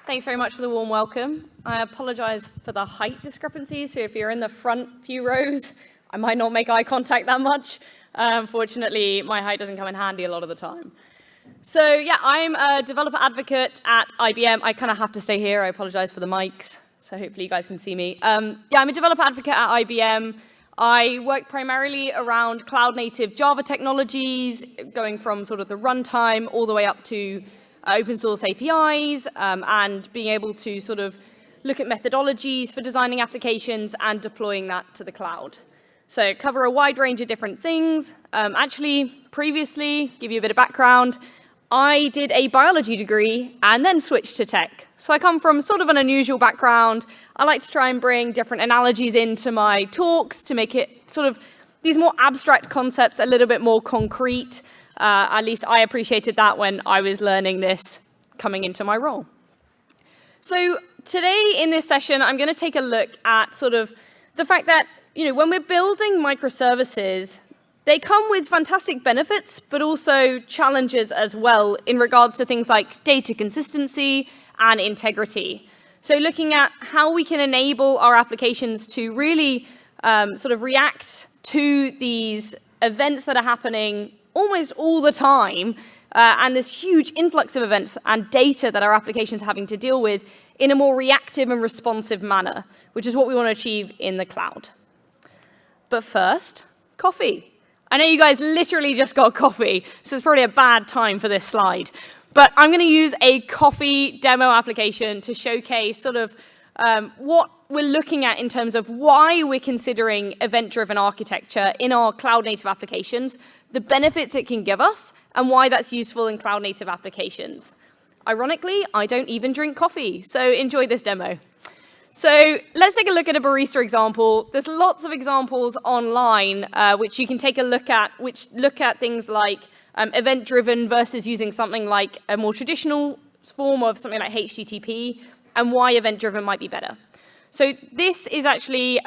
Thanks very much for the warm welcome. I apologize for the height discrepancies, so if you're in the front few rows, I might not make eye contact that much. Fortunately, my height doesn't come in handy a lot of the time. So yeah, I'm a developer advocate at IBM. I kind of have to stay here. I apologize for the mics, so hopefully you guys can see me. Yeah, I'm a developer advocate at IBM. I work primarily around cloud-native Java technologies, going from sort of the runtime all the way up to open source APIs, and being able to sort of look at methodologies for designing applications and deploying that to the cloud. So cover a wide range of different things. Actually, previously, give you a bit of background, I did a biology degree and then switched to tech. So I come from sort of an unusual background. I like to try and bring different analogies into my talks to make it sort of these more abstract concepts a little bit more concrete. At least I appreciated that when I was learning this coming into my role. So today in this session, I'm going to take a look at sort of the fact that, when we're building microservices, they come with fantastic benefits, but also challenges as well in regards to things like data consistency and integrity. So looking at how we can enable our applications to really sort of react to these events that are happening almost all the time, and this huge influx of events and data that our applications are having to deal with in a more reactive and responsive manner, which is what we want to achieve in the cloud. But first, coffee. I know you guys literally just got coffee, so it's probably a bad time for this slide. But I'm going to use a coffee demo application to showcase sort of what we're looking at in terms of why we're considering event-driven architecture in our cloud-native applications, the benefits it can give us, and why that's useful in cloud-native applications. Ironically, I don't even drink coffee, so enjoy this demo. So let's take a look at a Barista example. There's lots of examples online which you can take a look at, which look at things like event-driven versus using something like a more traditional form of something like HTTP, and why event-driven might be better. So this is actually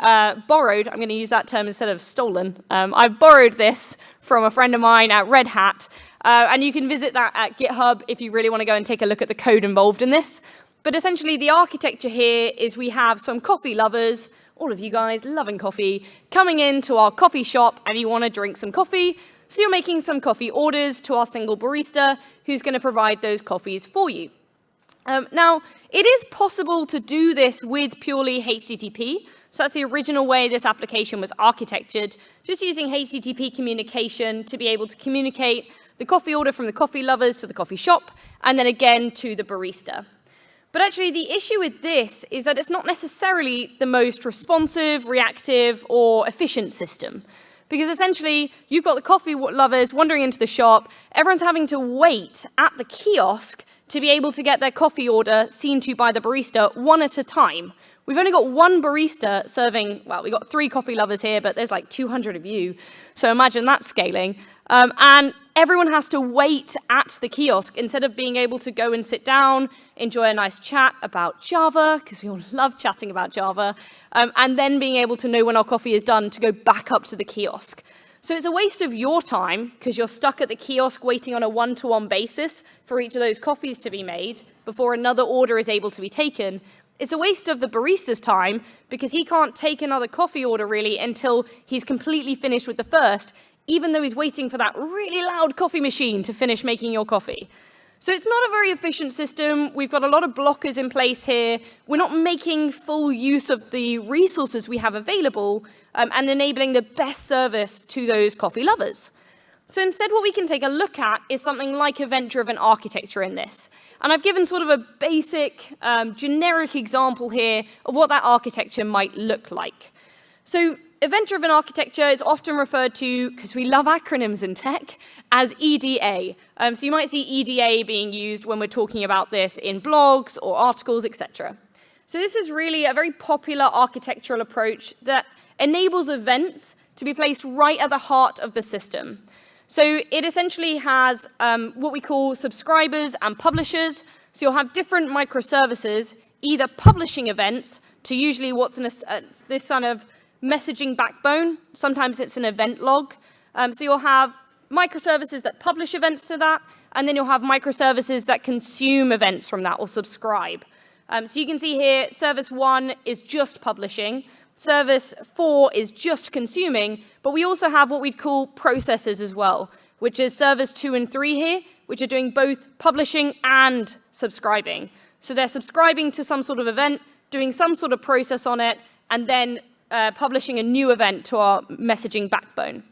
borrowed. I'm going to use that term instead of stolen. I've borrowed this from a friend of mine at Red Hat, and you can visit that at GitHub if you really want to go and take a look at the code involved in this. But essentially, the architecture here is we have some coffee lovers, all of you guys loving coffee, coming into our coffee shop, and you want to drink some coffee. So you're making some coffee orders to our single barista, who's going to provide those coffees for you. Now, it is possible to do this with purely HTTP. So that's the original way this application was architectured, just using HTTP communication to be able to communicate the coffee order from the coffee lovers to the coffee shop, and then again to the barista. But actually, the issue with this is that it's not necessarily the most responsive, reactive, or efficient system. Because essentially, you've got the coffee lovers wandering into the shop, everyone's having to wait at the kiosk to be able to get their coffee order seen to by the barista one at a time. We've only got one barista serving, well, we've got 3 coffee lovers here, but there's like 200 of you. So imagine that scaling. And everyone has to wait at the kiosk instead of being able to go and sit down, enjoy a nice chat about Java, because we all love chatting about Java, and then being able to know when our coffee is done to go back up to the kiosk. So it's a waste of your time because you're stuck at the kiosk waiting on a one-to-one basis for each of those coffees to be made before another order is able to be taken. It's a waste of the barista's time because he can't take another coffee order really until he's completely finished with the first, even though he's waiting for that really loud coffee machine to finish making your coffee. So it's not a very efficient system. We've got a lot of blockers in place here. We're not making full use of the resources we have available and enabling the best service to those coffee lovers. So instead, what we can take a look at is something like event-driven architecture in this. And I've given sort of a basic, generic example here of what that architecture might look like. So event-driven architecture is often referred to, because we love acronyms in tech, as EDA. So you might see EDA being used when we're talking about this in blogs or articles, etc. So this is really a very popular architectural approach that enables events to be placed right at the heart of the system. So it essentially has what we call subscribers and publishers. So you'll have different microservices, either publishing events to usually what's in this kind of messaging backbone. Sometimes it's an event log. So you'll have microservices that publish events to that, and then you'll have microservices that consume events from that or subscribe. So you can see here, service 1 is just publishing, service 4 is just consuming, but we also have what we'd call processes as well, which is service 2 and 3 here, which are doing both publishing and subscribing. So they're subscribing to some sort of event, doing some sort of process on it, and then publishing a new event to our messaging backbone.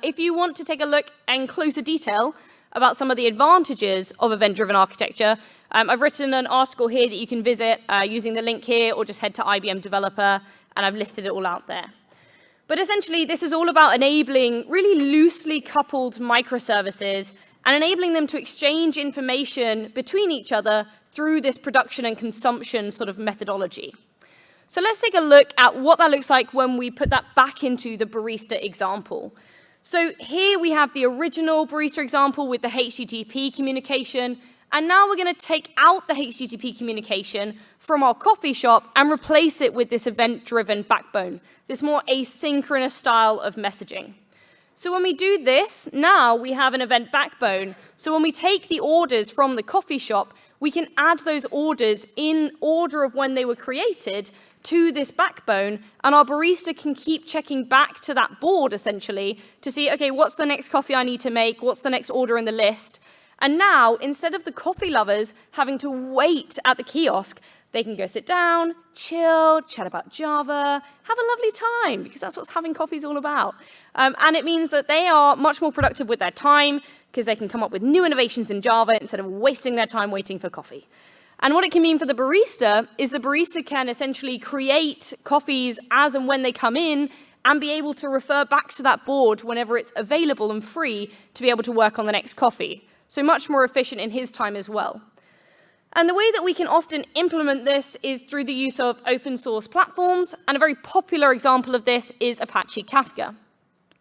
If you want to take a look in closer detail about some of the advantages of event-driven architecture, I've written an article here that you can visit using the link here, or just head to IBM Developer, and I've listed it all out there. But essentially, this is all about enabling really loosely coupled microservices and enabling them to exchange information between each other through this production and consumption sort of methodology. So let's take a look at what that looks like when we put that back into the Barista example. So here we have the original Barista example with the HTTP communication, and now we're going to take out the HTTP communication from our coffee shop and replace it with this event-driven backbone, this more asynchronous style of messaging. So when we do this, now we have an event backbone. So when we take the orders from the coffee shop, we can add those orders in order of when they were created to this backbone, and our barista can keep checking back to that board, essentially, to see, okay, what's the next coffee I need to make? What's the next order in the list? And now, instead of the coffee lovers having to wait at the kiosk, they can go sit down, chill, chat about Java, have a lovely time, because that's what having coffee is all about. And it means that they are much more productive with their time, because they can come up with new innovations in Java instead of wasting their time waiting for coffee. And what it can mean for the barista is the barista can essentially create coffees as and when they come in and be able to refer back to that board whenever it's available and free to be able to work on the next coffee. So much more efficient in his time as well. And the way that we can often implement this is through the use of open source platforms, and a very popular example of this is Apache Kafka.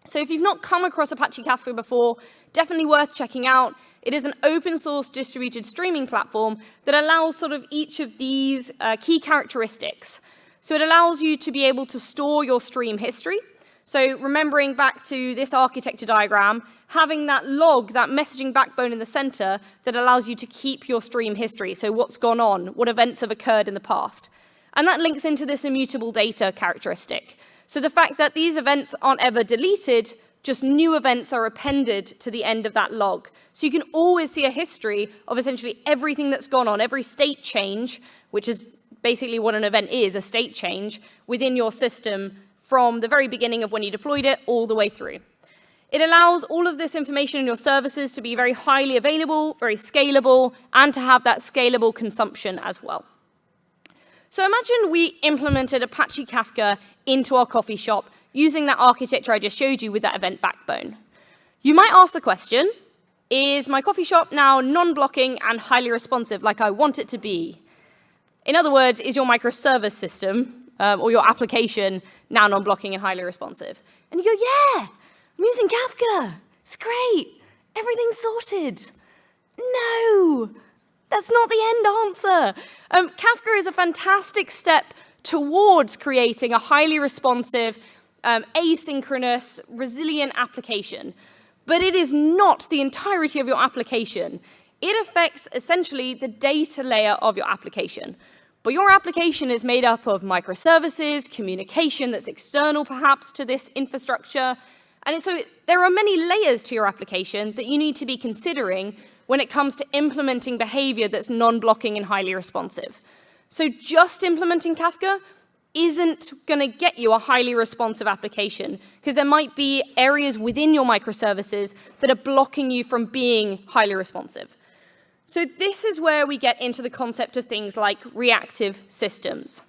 So if you've not come across Apache Kafka before, definitely worth checking out. It is an open source distributed streaming platform that allows sort of each of these key characteristics. So it allows you to be able to store your stream history. So remembering back to this architecture diagram, having that log, that messaging backbone in the center that allows you to keep your stream history. So what's gone on, what events have occurred in the past. And that links into this immutable data characteristic. So the fact that these events aren't ever deleted, just new events are appended to the end of that log. So you can always see a history of essentially everything that's gone on, every state change, which is basically what an event is, a state change, within your system from the very beginning of when you deployed it all the way through. It allows all of this information in your services to be very highly available, very scalable, and to have that scalable consumption as well. So imagine we implemented Apache Kafka into our coffee shop using that architecture I just showed you with that event backbone. You might ask the question, is my coffee shop now non-blocking and highly responsive like I want it to be? In other words, is your microservice system or your application now non-blocking and highly responsive? And you go, yeah, I'm using Kafka. It's great. Everything's sorted. No, that's not the end answer. Kafka is a fantastic step towards creating a highly responsive, asynchronous, resilient application. But it is not the entirety of your application. It affects essentially the data layer of your application. But your application is made up of microservices, communication that's external perhaps to this infrastructure. And so there are many layers to your application that you need to be considering when it comes to implementing behavior that's non-blocking and highly responsive. So just implementing Kafka isn't going to get you a highly responsive application, because there might be areas within your microservices that are blocking you from being highly responsive. So this is where we get into the concept of things like reactive systems.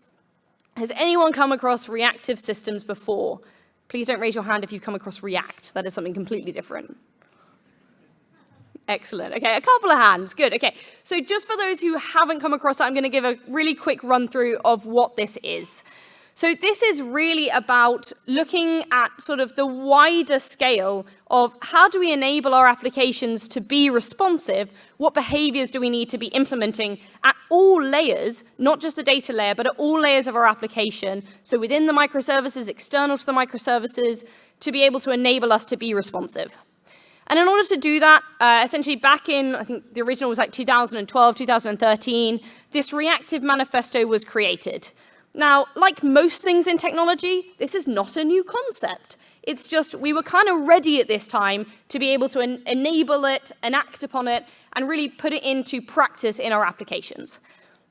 Has anyone come across reactive systems before? Please don't raise your hand if you've come across React. That is something completely different. Excellent. Okay, a couple of hands. Good. Okay, so just for those who haven't come across it, I'm going to give a really quick run through of what this is. So this is really about looking at sort of the wider scale of how do we enable our applications to be responsive? What behaviors do we need to be implementing at all layers, not just the data layer, but at all layers of our application? So within the microservices, external to the microservices, to be able to enable us to be responsive. And in order to do that, essentially back in, I think the original was like 2012, 2013, this reactive manifesto was created. Now, like most things in technology, this is not a new concept. It's just we were kind of ready at this time to be able to enable it, enact upon it, and really put it into practice in our applications.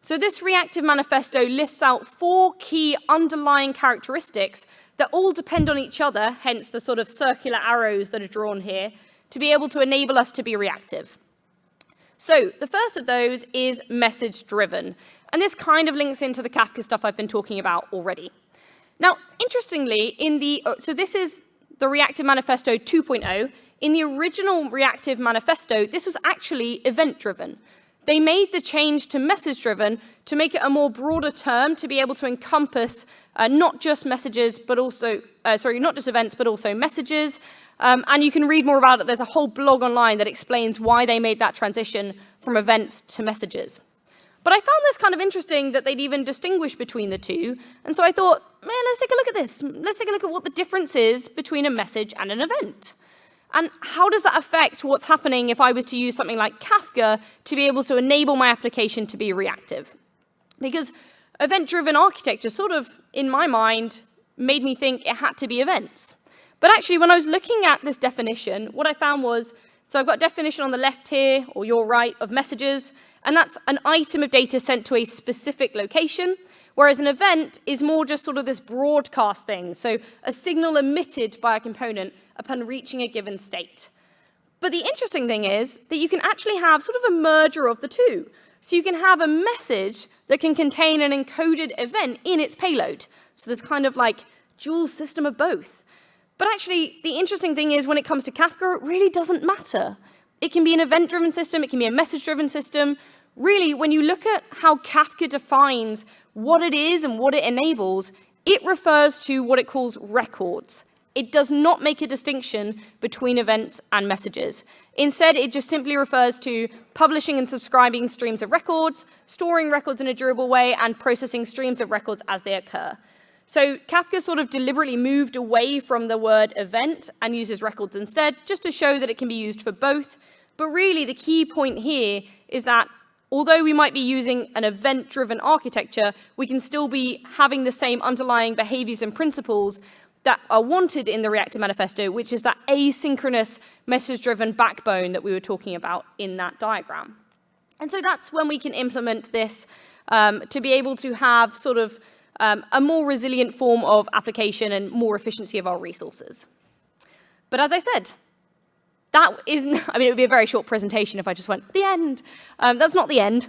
So this reactive manifesto lists out 4 key underlying characteristics that all depend on each other, hence the sort of circular arrows that are drawn here, to be able to enable us to be reactive. So the first of those is message-driven, and this kind of links into the Kafka stuff I've been talking about already. Now, interestingly, so this is the Reactive Manifesto 2.0. In the original Reactive Manifesto, this was actually event-driven. They made the change to message-driven to make it a more broader term to be able to encompass not just messages, but also, not just events, but also messages. And you can read more about it. There's a whole blog online that explains why they made that transition from events to messages. But I found this kind of interesting that they'd even distinguish between the two. And so I thought, man, let's take a look at this. Let's take a look at what the difference is between a message and an event. And how does that affect what's happening if I was to use something like Kafka to be able to enable my application to be reactive? Because event-driven architecture sort of, in my mind, made me think it had to be events. But actually, when I was looking at this definition, what I found was, so I've got a definition on the left here, or your right, of messages, and that's an item of data sent to a specific location, whereas an event is more just sort of this broadcast thing, so a signal emitted by a component upon reaching a given state. But the interesting thing is that you can actually have sort of a merger of the two. So you can have a message that can contain an encoded event in its payload. So there's kind of like dual system of both. But actually, the interesting thing is when it comes to Kafka, it really doesn't matter. It can be an event-driven system, it can be a message-driven system. Really, when you look at how Kafka defines what it is and what it enables, it refers to what it calls records. It does not make a distinction between events and messages. Instead, it just simply refers to publishing and subscribing streams of records, storing records in a durable way, and processing streams of records as they occur. So Kafka sort of deliberately moved away from the word event and uses records instead, just to show that it can be used for both. But really, the key point here is that although we might be using an event-driven architecture, we can still be having the same underlying behaviors and principles that are wanted in the Reactive Manifesto, which is that asynchronous message-driven backbone that we were talking about in that diagram. And so that's when we can implement this to be able to have sort of a more resilient form of application and more efficiency of our resources. But as I said, that isn't, I mean, it would be a very short presentation if I just went, the end. That's not the end.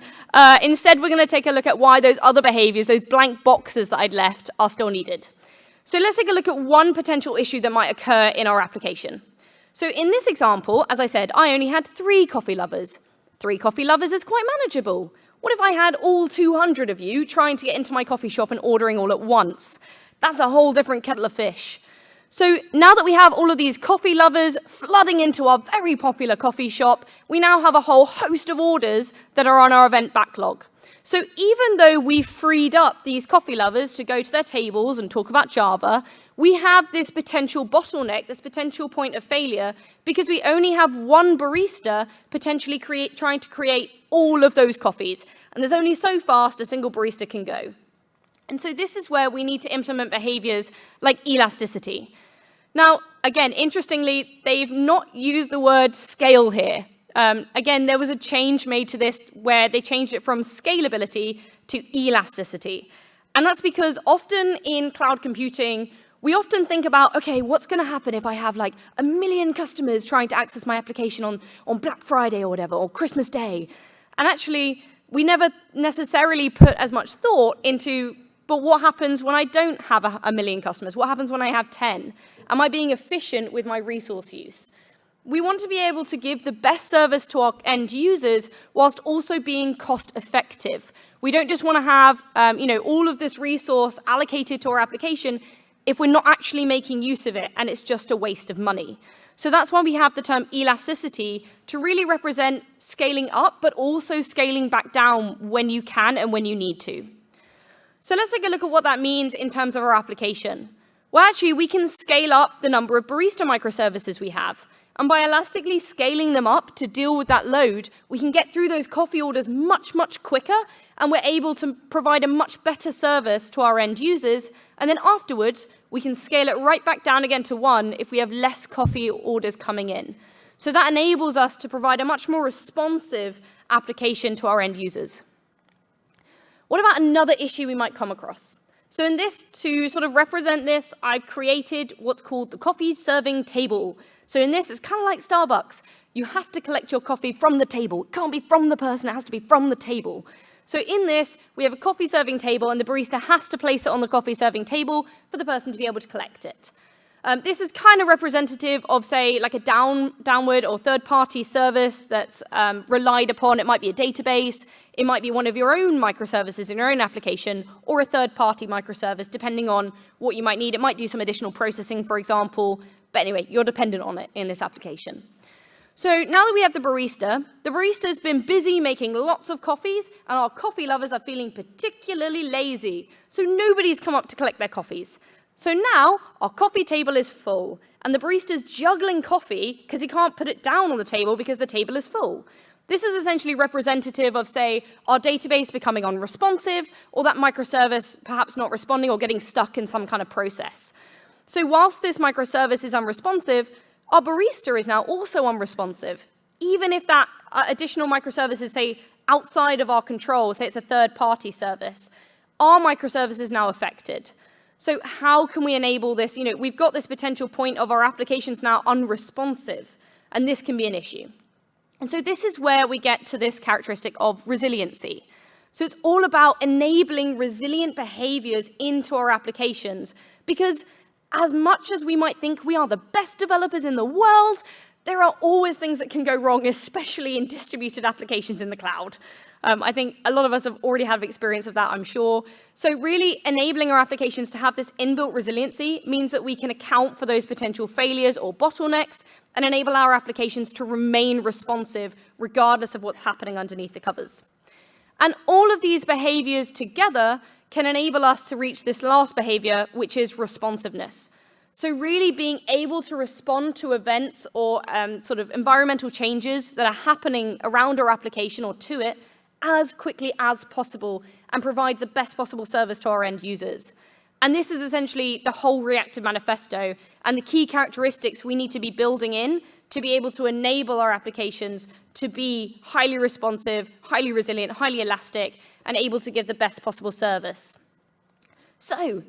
Instead, we're going to take a look at why those other behaviors, those blank boxes that I'd left, are still needed. So let's take a look at one potential issue that might occur in our application. So in this example, as I said, I only had 3 coffee lovers. 3 coffee lovers is quite manageable. What if I had all 200 of you trying to get into my coffee shop and ordering all at once? That's a whole different kettle of fish. So now that we have all of these coffee lovers flooding into our very popular coffee shop, we now have a whole host of orders that are on our event backlog. So even though we freed up these coffee lovers to go to their tables and talk about Java, we have this potential bottleneck, this potential point of failure, because we only have one barista potentially trying to create all of those coffees. And there's only so fast a single barista can go. And so this is where we need to implement behaviors like elasticity. Now, again, interestingly, they've not used the word scale here. Again, there was a change made to this where they changed it from scalability to elasticity. And that's because often in cloud computing, we often think about, okay, what's going to happen if I have like 1 million customers trying to access my application on Black Friday or whatever, or Christmas Day? And actually, we never necessarily put as much thought into, but what happens when I don't have 1 million customers? What happens when I have 10? Am I being efficient with my resource use? We want to be able to give the best service to our end users whilst also being cost effective. We don't just want to have all of this resource allocated to our application if we're not actually making use of it and it's just a waste of money. So that's why we have the term elasticity to really represent scaling up, but also scaling back down when you can and when you need to. So let's take a look at what that means in terms of our application. Well, actually, we can scale up the number of Barista microservices we have. And by elastically scaling them up to deal with that load, we can get through those coffee orders much, much quicker and we're able to provide a much better service to our end users, and then afterwards, we can scale it right back down again to 1 if we have less coffee orders coming in. So that enables us to provide a much more responsive application to our end users. What about another issue we might come across? So in this, to sort of represent this, I've created what's called the coffee serving table. So in this, it's kind of like Starbucks. You have to collect your coffee from the table. It can't be from the person, it has to be from the table. So in this, we have a coffee serving table, and the barista has to place it on the coffee serving table for the person to be able to collect it. This is kind of representative of, say, like a downward or third-party service that's relied upon. It might be a database, it might be one of your own microservices in your own application, or a third-party microservice, depending on what you might need. It might do some additional processing, for example, but anyway, you're dependent on it in this application. So now that we have the barista's been busy making lots of coffees, and our coffee lovers are feeling particularly lazy, so nobody's come up to collect their coffees. So now our coffee table is full, and the barista's juggling coffee because he can't put it down on the table because the table is full. This is essentially representative of, say, our database becoming unresponsive, or that microservice perhaps not responding or getting stuck in some kind of process. So whilst this microservice is unresponsive, our barista is now also unresponsive, even if that additional microservice is, say, outside of our control, say it's a third-party service. Our microservice is now affected. So how can we enable this? You know, we've got this potential point of our applications now unresponsive, and this can be an issue. And so this is where we get to this characteristic of resiliency. So it's all about enabling resilient behaviors into our applications, because as much as we might think we are the best developers in the world, there are always things that can go wrong, especially in distributed applications in the cloud. I think a lot of us have already had experience of that, I'm sure. So really enabling our applications to have this inbuilt resiliency means that we can account for those potential failures or bottlenecks and enable our applications to remain responsive regardless of what's happening underneath the covers. And all of these behaviors together can enable us to reach this last behavior, which is responsiveness. So really being able to respond to events or sort of environmental changes that are happening around our application or to it as quickly as possible and provide the best possible service to our end users. And this is essentially the whole Reactive Manifesto and the key characteristics we need to be building in to be able to enable our applications to be highly responsive, highly resilient, highly elastic, and able to give the best possible service. So,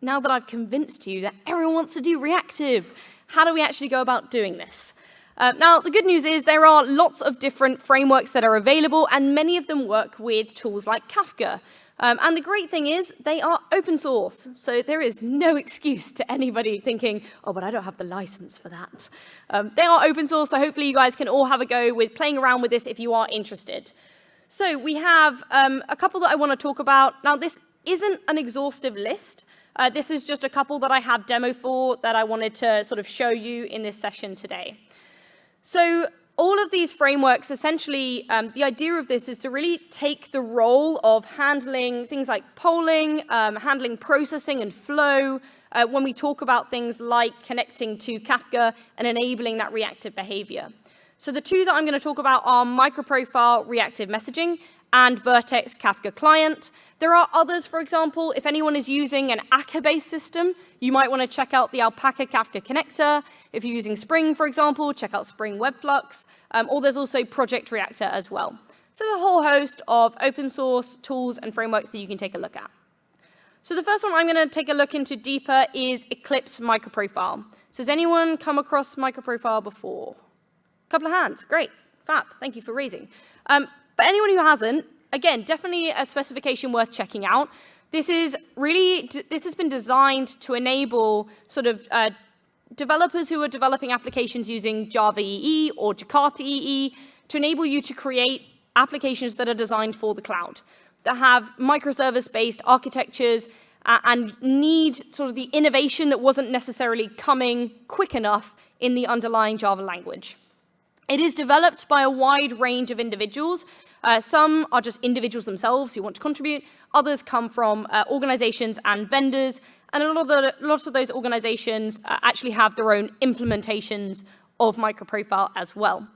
now that I've convinced you that everyone wants to do reactive, how do we actually go about doing this? Now, the good news is there are lots of different frameworks that are available, and many of them work with tools like Kafka. And the great thing is they are open source, so there is no excuse to anybody thinking, oh, but I don't have the license for that. They are open source, so hopefully you guys can all have a go with playing around with this if you are interested. So we have a couple that I want to talk about. Now, this isn't an exhaustive list. This is just a couple that I have demo for that I wanted to sort of show you in this session today. So all of these frameworks, essentially, the idea of this is to really take the role of handling things like polling, handling processing and flow, when we talk about things like connecting to Kafka and enabling that reactive behavior. So the two that I'm going to talk about are MicroProfile Reactive Messaging and Vert.x Kafka Client. There are others, for example, if anyone is using an Akka-based system, you might want to check out the Alpaca Kafka connector. If you're using Spring, for example, check out Spring Webflux, or there's also Project Reactor as well. So there's a whole host of open source tools and frameworks that you can take a look at. So the first one I'm going to take a look into deeper is Eclipse MicroProfile. So has anyone come across MicroProfile before? A couple of hands, great, fab, thank you for raising. But anyone who hasn't, again, definitely a specification worth checking out. This has been designed to enable sort of developers who are developing applications using Java EE or Jakarta EE to enable you to create applications that are designed for the cloud, that have microservice-based architectures and need sort of the innovation that wasn't necessarily coming quick enough in the underlying Java language. It is developed by a wide range of individuals. Some are just individuals themselves who want to contribute. Others come from organizations and vendors. And lots of those organizations actually have their own implementations of MicroProfile as well.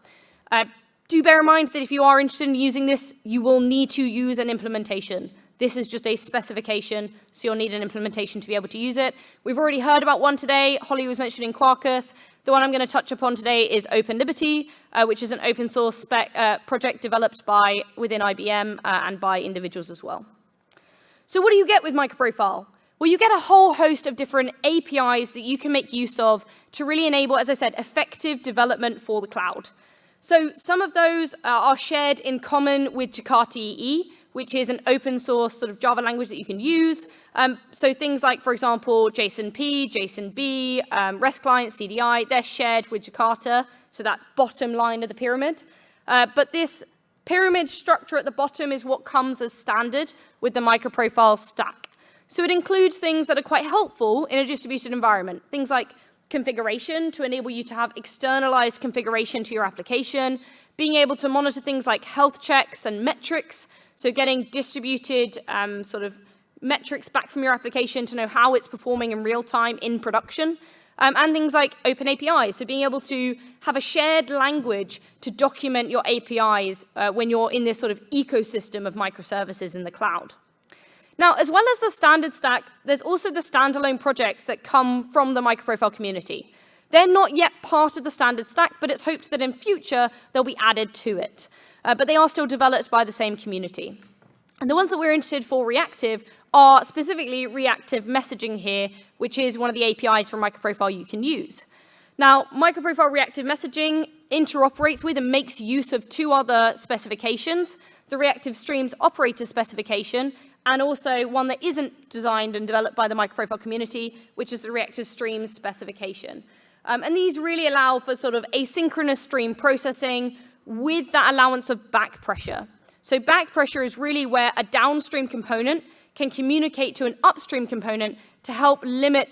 do bear in mind that if you are interested in using this, you will need to use an implementation. This is just a specification, so you'll need an implementation to be able to use it. We've already heard about one today. Holly was mentioning Quarkus. The one I'm going to touch upon today is OpenLiberty, which is an open source project developed within IBM and by individuals as well. So what do you get with MicroProfile? Well, you get a whole host of different APIs that you can make use of to really enable, as I said, effective development for the cloud. So some of those are shared in common with Jakarta EE, which is an open source sort of Java language that you can use. So things like, for example, JSON-P, JSON-B, REST client, CDI, they're shared with Jakarta, so that bottom line of the pyramid. But this pyramid structure at the bottom is what comes as standard with the MicroProfile Stack. So it includes things that are quite helpful in a distributed environment, things like configuration to enable you to have externalized configuration to your application, being able to monitor things like health checks and metrics, so getting distributed sort of metrics back from your application to know how it's performing in real time in production, and things like open APIs, so being able to have a shared language to document your APIs when you're in this sort of ecosystem of microservices in the cloud. Now, as well as the standard stack, there's also the standalone projects that come from the MicroProfile community. They're not yet part of the standard stack, but it's hoped that in future they'll be added to it. But they are still developed by the same community. And the ones that we're interested for reactive are specifically reactive messaging here, which is one of the APIs from MicroProfile you can use. Now, MicroProfile reactive messaging interoperates with and makes use of two other specifications, the reactive streams operator specification, and also one that isn't designed and developed by the MicroProfile community, which is the reactive streams specification. And these really allow for sort of asynchronous stream processing with that allowance of back pressure. So back pressure is really where a downstream component can communicate to an upstream component to help limit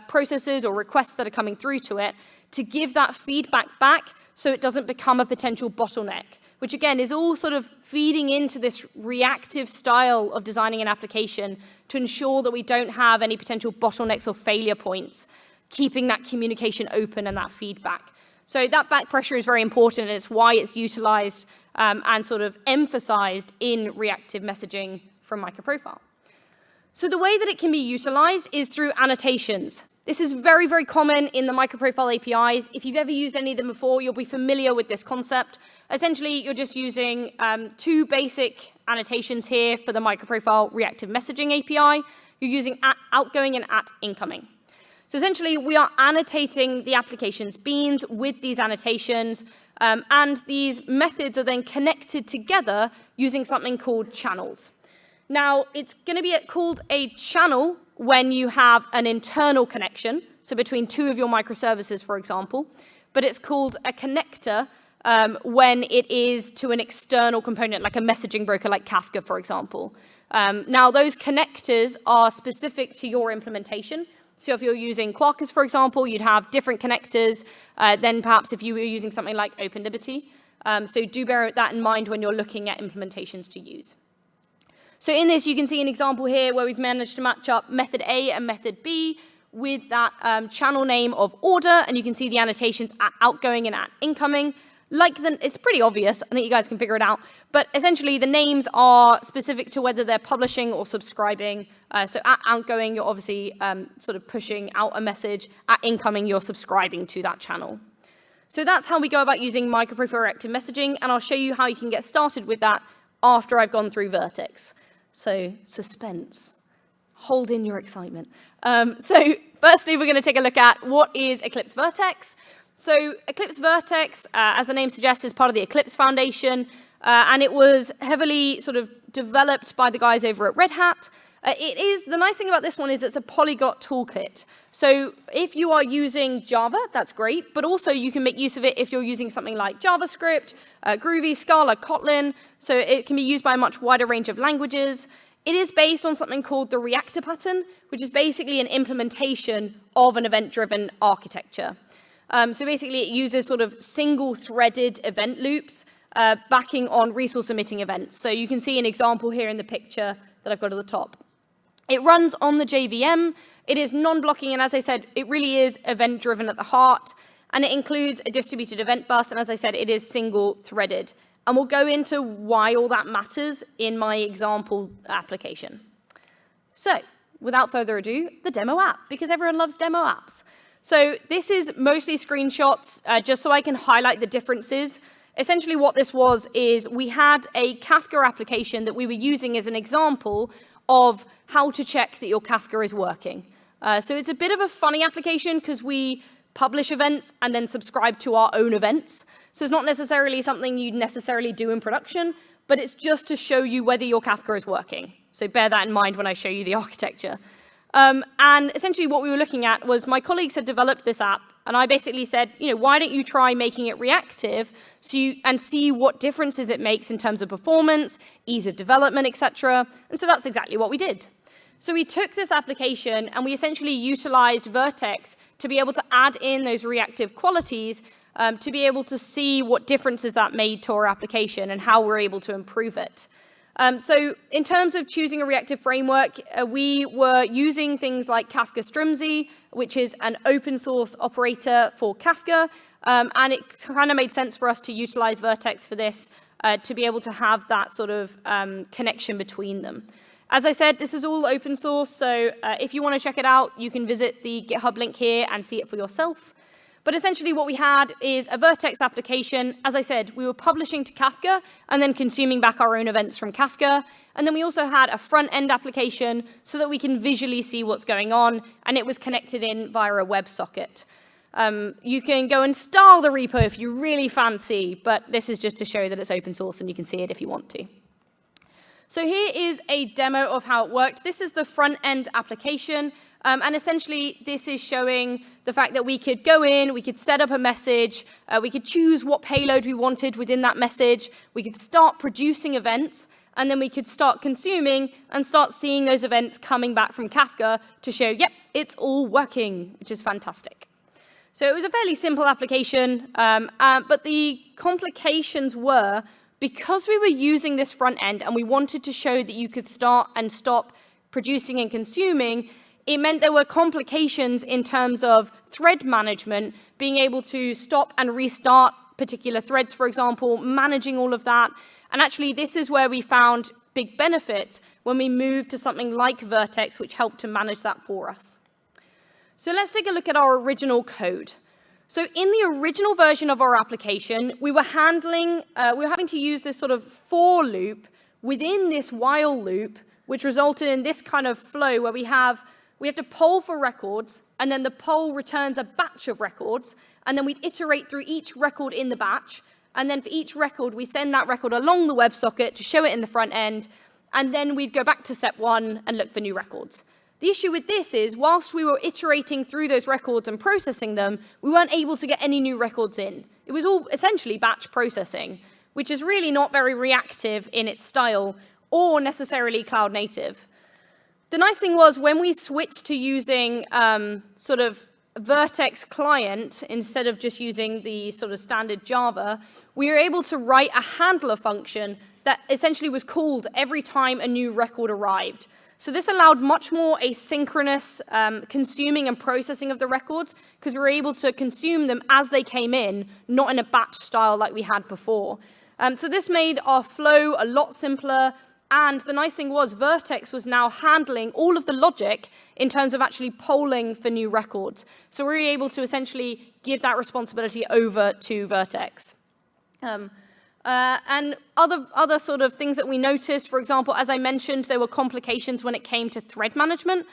processes or requests that are coming through to it, to give that feedback back so it doesn't become a potential bottleneck, which again is all sort of feeding into this reactive style of designing an application to ensure that we don't have any potential bottlenecks or failure points, keeping that communication open and that feedback. So that back pressure is very important, and it's why it's utilized and sort of emphasized in reactive messaging from MicroProfile. So the way that it can be utilized is through annotations. This is very, very common in the MicroProfile APIs. If you've ever used any of them before, you'll be familiar with this concept. Essentially, you're just using two basic annotations here for the MicroProfile reactive messaging API. You're using @outgoing and @incoming. So essentially, we are annotating the application's beans with these annotations, and these methods are then connected together using something called channels. Now, it's going to be called a channel when you have an internal connection, so between two of your microservices, for example, but it's called a connector when it is to an external component, like a messaging broker like Kafka, for example. Now, those connectors are specific to your implementation. So if you're using Quarkus, for example, you'd have different connectors than perhaps if you were using something like OpenLiberty. So do bear that in mind when you're looking at implementations to use. So in this, you can see an example here where we've managed to match up method A and method B with that channel name of order, and you can see the annotations @outgoing and @incoming. It's pretty obvious, I think you guys can figure it out, but essentially the names are specific to whether they're publishing or subscribing. So @outgoing, you're obviously sort of pushing out a message. @incoming, you're subscribing to that channel. So that's how we go about using MicroProfile reactive messaging, and I'll show you how you can get started with that after I've gone through Vert.x. So suspense. Hold in your excitement. So firstly, we're going to take a look at what is Eclipse Vert.x. So Eclipse Vert.x, as the name suggests, is part of the Eclipse Foundation, and it was heavily sort of developed by the guys over at Red Hat. The nice thing about this one is it's a polyglot toolkit. So if you are using Java, that's great, but also you can make use of it if you're using something like JavaScript, Groovy, Scala, Kotlin, so it can be used by a much wider range of languages. It is based on something called the reactor pattern, which is basically an implementation of an event-driven architecture. So basically, it uses sort of single-threaded event loops backing on resource-emitting events. So you can see an example here in the picture that I've got at the top. It runs on the JVM. It is non-blocking, and as I said, it really is event-driven at the heart. and it includes a distributed event bus, and as I said, it is single-threaded. And we'll go into why all that matters in my example application. So, without further ado, the demo app, because everyone loves demo apps. So this is mostly screenshots, just so I can highlight the differences. Essentially what this was is we had a Kafka application that we were using as an example of how to check that your Kafka is working. So it's a bit of a funny application because we publish events and then subscribe to our own events. So it's not necessarily something you'd necessarily do in production, but it's just to show you whether your Kafka is working. So bear that in mind when I show you the architecture. And essentially what we were looking at was my colleagues had developed this app, and I basically said, why don't you try making it reactive and see what differences it makes in terms of performance, ease of development, etc. And so that's exactly what we did. So we took this application and we essentially utilized Vert.x to be able to add in those reactive qualities to be able to see what differences that made to our application and how we're able to improve it. So in terms of choosing a reactive framework, we were using things like Kafka Strimzi, which is an open source operator for Kafka, and it kind of made sense for us to utilize Vert.x for this to be able to have that sort of connection between them. As I said, this is all open source, so if you want to check it out, you can visit the GitHub link here and see it for yourself. But essentially what we had is a Vert.x application. As I said, we were publishing to Kafka and then consuming back our own events from Kafka. And then we also had a front-end application so that we can visually see what's going on, and it was connected in via a WebSocket. You can go and style the repo if you really fancy, but this is just to show that it's open source and you can see it if you want to. So here is a demo of how it worked. This is the front-end application. And essentially, this is showing the fact that we could go in, we could set up a message, we could choose what payload we wanted within that message, we could start producing events, and then we could start consuming and start seeing those events coming back from Kafka to show, yep, it's all working, which is fantastic. So it was a fairly simple application, but the complications were, because we were using this front end and we wanted to show that you could start and stop producing and consuming, it meant there were complications in terms of thread management, being able to stop and restart particular threads, for example, managing all of that. And actually, this is where we found big benefits when we moved to something like Vert.x, which helped to manage that for us. So let's take a look at our original code. So in the original version of our application, we were having to use this sort of for loop within this while loop, which resulted in this kind of flow where we have to poll for records, and then the poll returns a batch of records, and then we'd iterate through each record in the batch, and then for each record, we send that record along the WebSocket to show it in the front end, and then we'd go back to step one and look for new records. The issue with this is, whilst we were iterating through those records and processing them, we weren't able to get any new records in. It was all essentially batch processing, which is really not very reactive in its style or necessarily cloud native. The nice thing was when we switched to using sort of Vert.x client instead of just using the sort of standard Java, we were able to write a handler function that essentially was called every time a new record arrived. So this allowed much more asynchronous consuming and processing of the records because we were able to consume them as they came in, not in a batch style like we had before. So this made our flow a lot simpler. And the nice thing was Vert.x was now handling all of the logic in terms of actually polling for new records. So we were able to essentially give that responsibility over to Vert.x. And other sort of things that we noticed, for example, as I mentioned, there were complications when it came to thread management.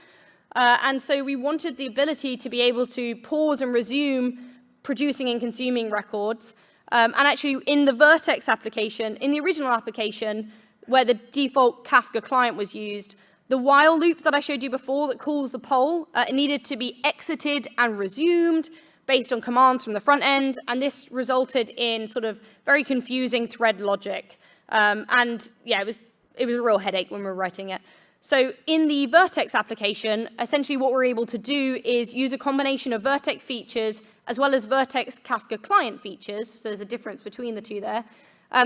And so we wanted the ability to be able to pause and resume producing and consuming records. And actually in the Vert.x application, in the original application, where the default Kafka client was used, the while loop that I showed you before that calls the poll, it needed to be exited and resumed based on commands from the front end, and this resulted in sort of very confusing thread logic. And yeah, it was a real headache when we were writing it. So in the Vert.x application, essentially what we're able to do is use a combination of Vert.x features as well as Vert.x Kafka client features, so there's a difference between the two there,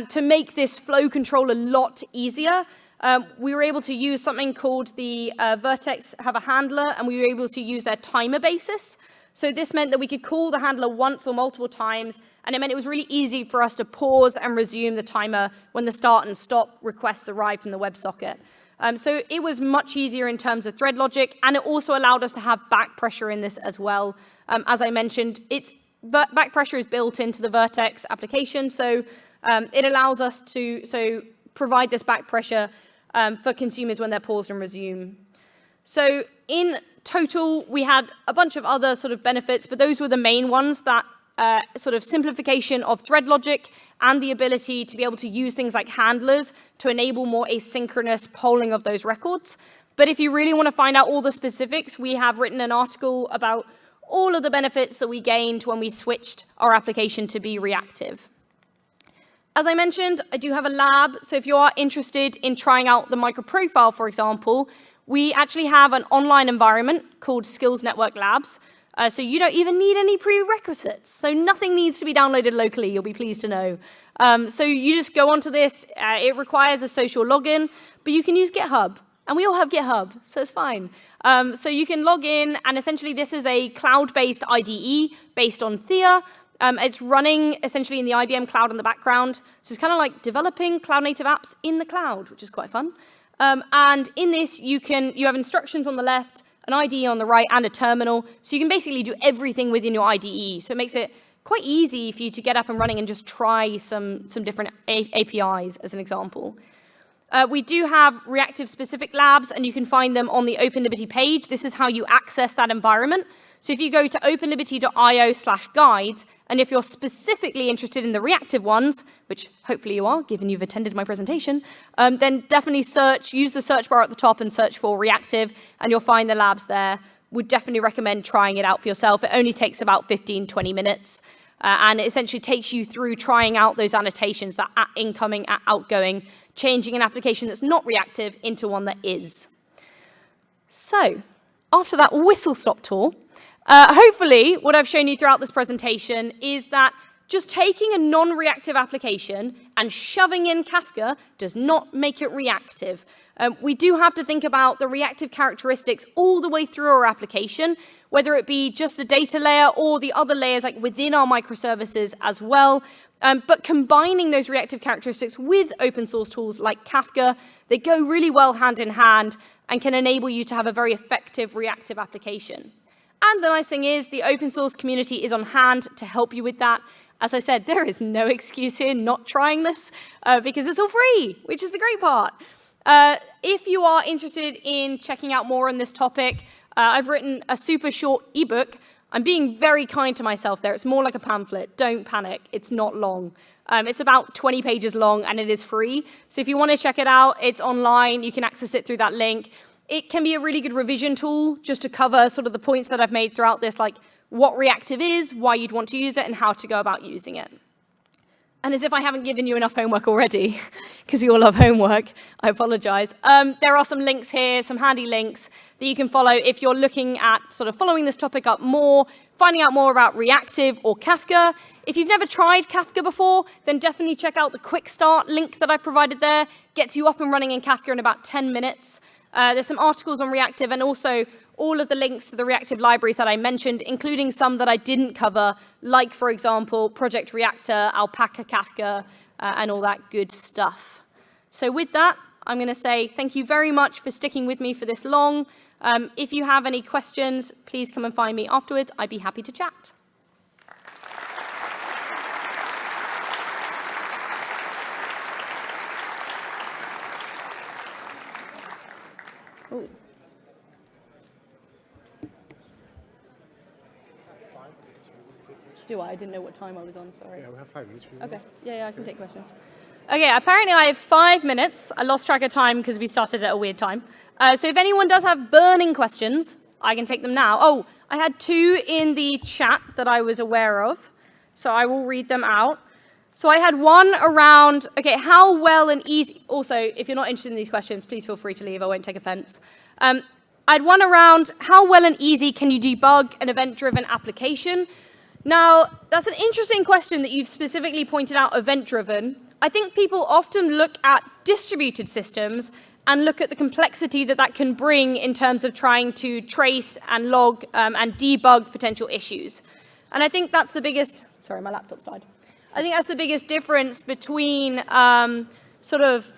to make this flow control a lot easier. We were able to use something called the Vert.x have a handler, and we were able to use their timer basis. So this meant that we could call the handler once or multiple times, and it meant it was really easy for us to pause and resume the timer when the start and stop requests arrived from the WebSocket. So it was much easier in terms of thread logic, and it also allowed us to have back pressure in this as well. As I mentioned, back pressure is built into the Vert.x application, so it allows us to provide this back pressure for consumers when they're paused and resume. So in total, we had a bunch of other sort of benefits, but those were the main ones, that sort of simplification of thread logic and the ability to be able to use things like handlers to enable more asynchronous polling of those records. But if you really want to find out all the specifics, we have written an article about all of the benefits that we gained when we switched our application to be reactive. As I mentioned, I do have a lab, so if you are interested in trying out the MicroProfile, for example, we actually have an online environment called Skills Network Labs, so you don't even need any prerequisites. So nothing needs to be downloaded locally, you'll be pleased to know. So you just go onto this. It requires a social login, but you can use GitHub. And we all have GitHub, so it's fine. So you can log in, and essentially this is a cloud-based IDE based on Thea. It's running essentially in the IBM cloud in the background. So it's kind of like developing cloud-native apps in the cloud, which is quite fun. And in this, you have instructions on the left, an IDE on the right, and a terminal. So you can basically do everything within your IDE. So it makes it quite easy for you to get up and running and just try some different APIs, as an example. We do have reactive-specific labs, and you can find them on the OpenLiberty page. This is how you access that environment. So if you go to openliberty.io/guides, and if you're specifically interested in the reactive ones, which hopefully you are, given you've attended my presentation, then definitely use the search bar at the top and search for reactive, and you'll find the labs there. Would definitely recommend trying it out for yourself. It only takes about 15-20 minutes, and it essentially takes you through trying out those annotations, that at incoming, at outgoing, changing an application that's not reactive into one that is. So, after that whistle-stop tour, hopefully what I've shown you throughout this presentation is that just taking a non-reactive application and shoving in Kafka does not make it reactive. We do have to think about the reactive characteristics all the way through our application, whether it be just the data layer or the other layers like within our microservices as well. But combining those reactive characteristics with open source tools like Kafka, they go really well hand in hand and can enable you to have a very effective reactive application. And the nice thing is the open source community is on hand to help you with that. As I said, there is no excuse here not trying this because it's all free, which is the great part. If you are interested in checking out more on this topic, I've written a super short ebook. I'm being very kind to myself there. It's more like a pamphlet. Don't panic. It's not long. It's about 20 pages long, and it is free. So if you want to check it out, it's online. You can access it through that link. It can be a really good revision tool just to cover sort of the points that I've made throughout this, like what reactive is, why you'd want to use it, and how to go about using it. And as if I haven't given you enough homework already, because we all love homework, I apologize. There are some links here, some handy links that you can follow if you're looking at sort of following this topic up more, finding out more about reactive or Kafka. If you've never tried Kafka before, then definitely check out the quick start link that I provided there. Gets you up and running in Kafka in about 10 minutes. There's some articles on reactive and also all of the links to the reactive libraries that I mentioned, including some that I didn't cover, like, for example, Project Reactor, Alpaca Kafka, and all that good stuff. So with that, I'm going to say thank you very much for sticking with me for this long. If you have any questions, please come and find me afterwards. I'd be happy to chat. Ooh. Do I? I didn't know what time I was on, sorry. Yeah, we have 5 minutes. Okay, yeah, I can take questions. Okay, apparently I have 5 minutes. I lost track of time because we started at a weird time. So if anyone does have burning questions, I can take them now. Oh, I had 2 in the chat that I was aware of, so I will read them out. So I had one around, okay, how well and easy, also, if you're not interested in these questions, please feel free to leave, I won't take offense. I had one around how well and easy can you debug an event-driven application? Now, that's an interesting question that you've specifically pointed out, event-driven. I think people often look at distributed systems and look at the complexity that that can bring in terms of trying to trace and log and debug potential issues. And I think that's the biggest, sorry, my laptop's died. I think that's the biggest difference between sort of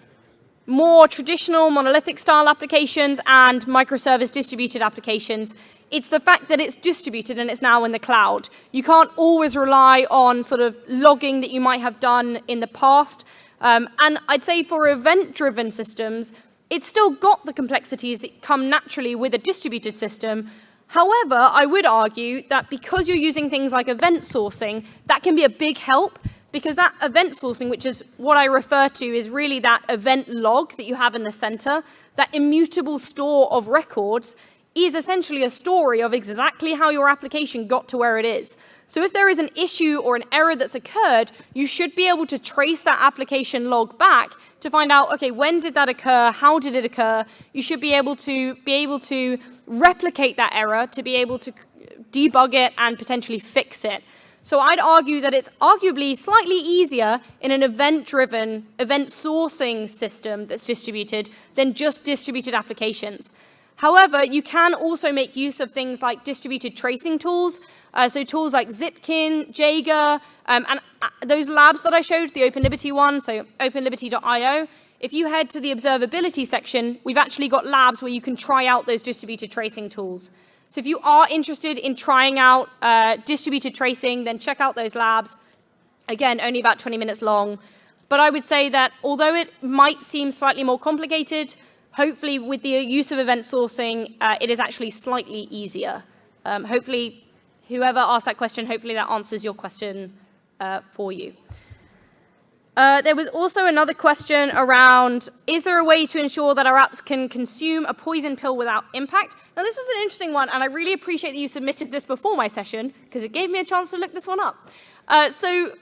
more traditional monolithic style applications and microservice distributed applications. It's the fact that it's distributed and it's now in the cloud. You can't always rely on sort of logging that you might have done in the past. And I'd say for event-driven systems, it's still got the complexities that come naturally with a distributed system. However, I would argue that because you're using things like event sourcing, that can be a big help, because that event sourcing, which is what I refer to, is really that event log that you have in the center, that immutable store of records, is essentially a story of exactly how your application got to where it is. So if there is an issue or an error that's occurred, you should be able to trace that application log back to find out, okay, when did that occur? How did it occur? You should be able to replicate that error, to be able to debug it and potentially fix it. So I'd argue that it's arguably slightly easier in an event-driven, event sourcing system that's distributed than just distributed applications. However, you can also make use of things like distributed tracing tools, so tools like Zipkin, Jaeger, and those labs that I showed, the OpenLiberty one, so openliberty.io. If you head to the observability section, we've actually got labs where you can try out those distributed tracing tools. So if you are interested in trying out distributed tracing, then check out those labs. Again, only about 20 minutes long. But I would say that although it might seem slightly more complicated, hopefully with the use of event sourcing, it is actually slightly easier. Hopefully, whoever asked that question, hopefully that answers your question for you. There was also another question around, is there a way to ensure that our apps can consume a poison pill without impact? Now, this was an interesting one, and I really appreciate that you submitted this before my session, because it gave me a chance to look this one up. So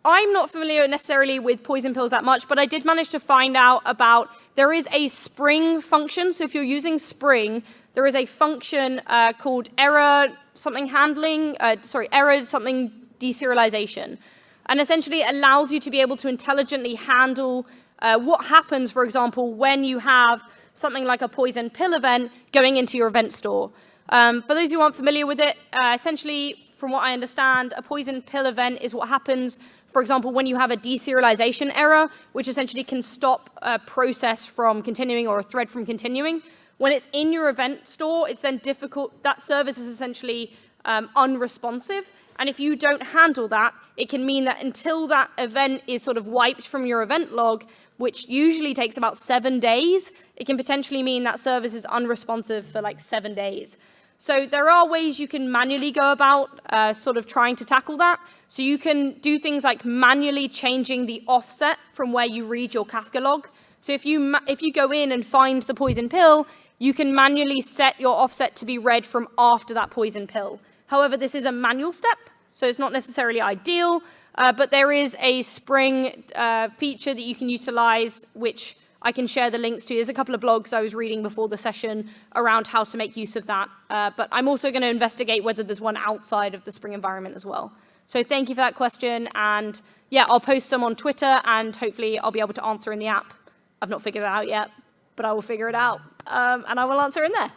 I'm not familiar necessarily with poison pills that much, but I did manage to find out about, there is a Spring function. So if you're using Spring, there is a function called error something deserialization. And essentially it allows you to be able to intelligently handle what happens, for example, when you have something like a poison pill event going into your event store. For those who aren't familiar with it, essentially, from what I understand, a poison pill event is what happens, for example, when you have a deserialization error, which essentially can stop a process from continuing or a thread from continuing. When it's in your event store, it's then difficult. That service is essentially unresponsive. And if you don't handle that, it can mean that until that event is sort of wiped from your event log, which usually takes about 7 days, it can potentially mean that service is unresponsive for like 7 days. So there are ways you can manually go about sort of trying to tackle that. So you can do things like manually changing the offset from where you read your Kafka log. So if you go in and find the poison pill, you can manually set your offset to be read from after that poison pill. However, this is a manual step, so it's not necessarily ideal, but there is a Spring feature that you can utilize, which I can share the links to. There's a couple of blogs I was reading before the session around how to make use of that, but I'm also going to investigate whether there's one outside of the Spring environment as well. So thank you for that question, and yeah, I'll post some on Twitter, and hopefully I'll be able to answer in the app. I've not figured that out yet, but I will figure it out, and I will answer in there.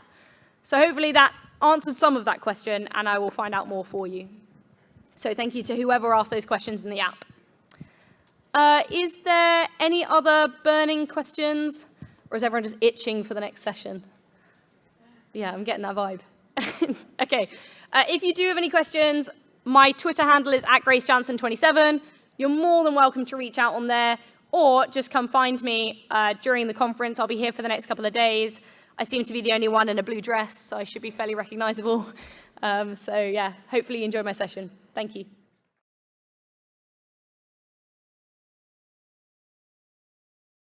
So hopefully that answered some of that question, and I will find out more for you. So thank you to whoever asked those questions in the app. Is there any other burning questions, or is everyone just itching for the next session? Yeah, I'm getting that vibe. Okay, if you do have any questions, my Twitter handle is @GraceJansen27. You're more than welcome to reach out on there, or just come find me during the conference. I'll be here for the next couple of days. I seem to be the only one in a blue dress, so I should be fairly recognizable. So yeah, hopefully you enjoyed my session. Thank you.